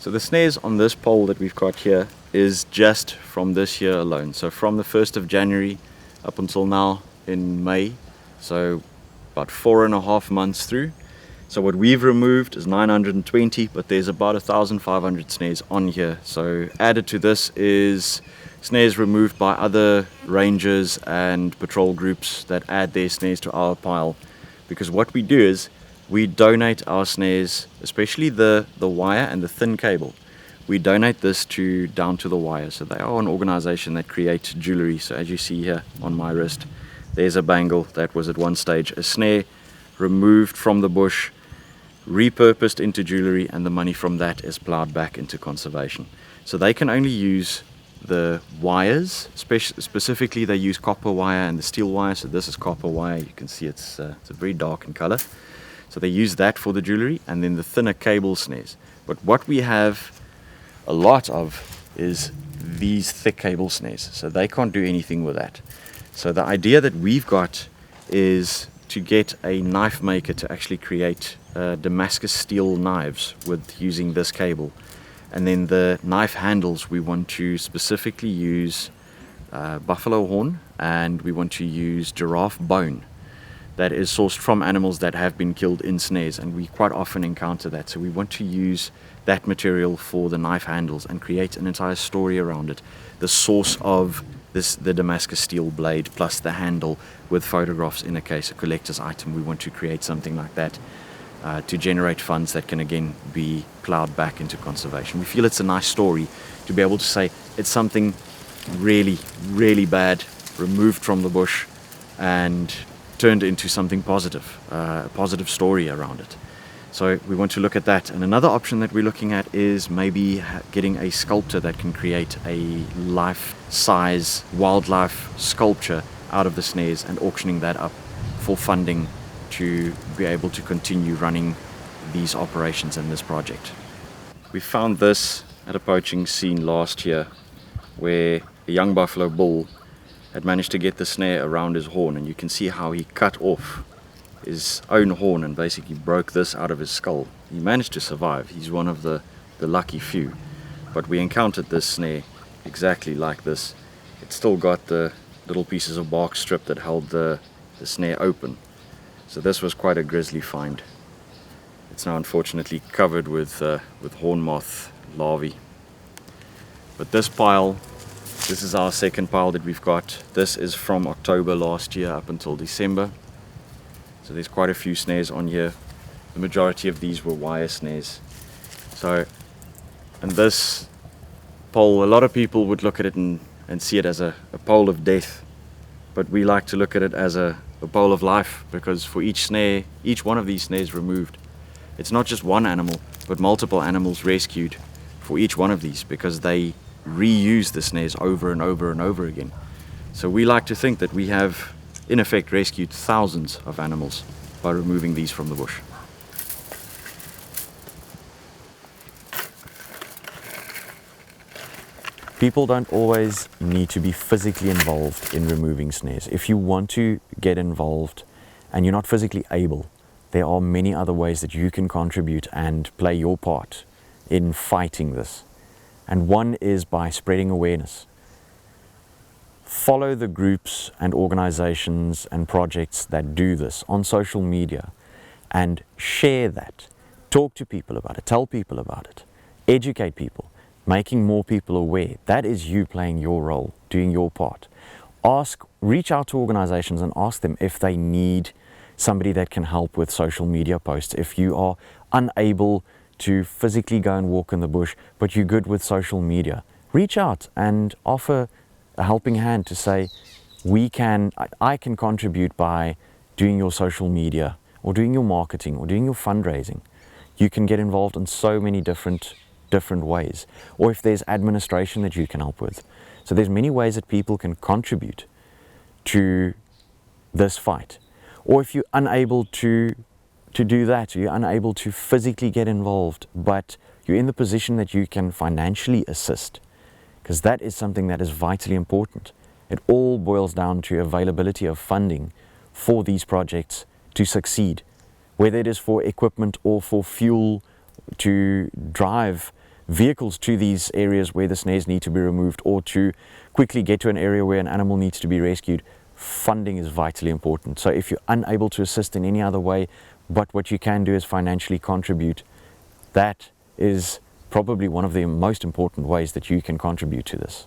So the snares on this pole that we've got here is just from this year alone. So from the 1st of January up until now in May, so about 4.5 months through. So what we've removed is 920, but there's about 1,500 snares on here. So added to this is snares removed by other rangers and patrol groups that add their snares to our pile. Because what we do is we donate our snares, especially the wire and the thin cable. We donate this to Down to the Wire. So they are an organization that creates jewelry. So as you see here on my wrist, there's a bangle that was at one stage a snare removed from the bush, repurposed into jewelry, and the money from that is plowed back into conservation. So they can only use the wires, specifically they use copper wire and the steel wire. So this is copper wire, you can see it's very dark in color. So they use that for the jewelry, and then the thinner cable snares. But what we have a lot of is these thick cable snares, so they can't do anything with that. So the idea that we've got is to get a knife maker to actually create Damascus steel knives with using this cable. And then the knife handles, we want to specifically use buffalo horn, and we want to use giraffe bone that is sourced from animals that have been killed in snares, and we quite often encounter that. So we want to use that material for the knife handles and create an entire story around it. The source of the Damascus steel blade plus the handle with photographs in a case, a collector's item. We want to create something like that to generate funds that can again be plowed back into conservation. We feel it's a nice story to be able to say it's something really, really bad removed from the bush and turned into something positive, a positive story around it. So we want to look at that. And another option that we're looking at is maybe getting a sculptor that can create a life-size wildlife sculpture out of the snares and auctioning that up for funding to be able to continue running these operations and this project. We found this at a poaching scene last year where a young buffalo bull had managed to get the snare around his horn, and you can see how he cut off his own horn and basically broke this out of his skull. He managed to survive. He's one of the lucky few. But we encountered this snare exactly like this. It still got the little pieces of bark strip that held the snare open. So this was quite a grisly find. It's now unfortunately covered with horn moth larvae. But this pile, this is our second pile that we've got. This is from October last year up until December. So there's quite a few snares on here. The majority of these were wire snares. So, and this pole, a lot of people would look at it and see it as a pole of death. But we like to look at it as a pole of life, because for each snare, each one of these snares removed, it's not just one animal, but multiple animals rescued for each one of these, because they reuse the snares over and over and over again. So we like to think that we have in effect rescued thousands of animals by removing these from the bush. People don't always need to be physically involved in removing snares. If you want to get involved and you're not physically able, there are many other ways that you can contribute and play your part in fighting this. And one is by spreading awareness. Follow the groups and organizations and projects that do this on social media and share that. Talk to people about it, tell people about it, educate people, making more people aware. That is you playing your role, doing your part. Reach out to organizations and ask them if they need somebody that can help with social media posts. If you are unable to physically go and walk in the bush, but you're good with social media, reach out and offer a helping hand to say, I can contribute by doing your social media or doing your marketing or doing your fundraising. You can get involved in so many different ways. Or if there's administration that you can help with. So there's many ways that people can contribute to this fight. Or if you're unable to do that, you're unable to physically get involved, but you're in the position that you can financially assist, because that is something that is vitally important. It all boils down to availability of funding for these projects to succeed, whether it is for equipment or for fuel to drive vehicles to these areas where the snares need to be removed, or to quickly get to an area where an animal needs to be rescued, funding is vitally important. So if you're unable to assist in any other way, but what you can do is financially contribute, that is probably one of the most important ways that you can contribute to this.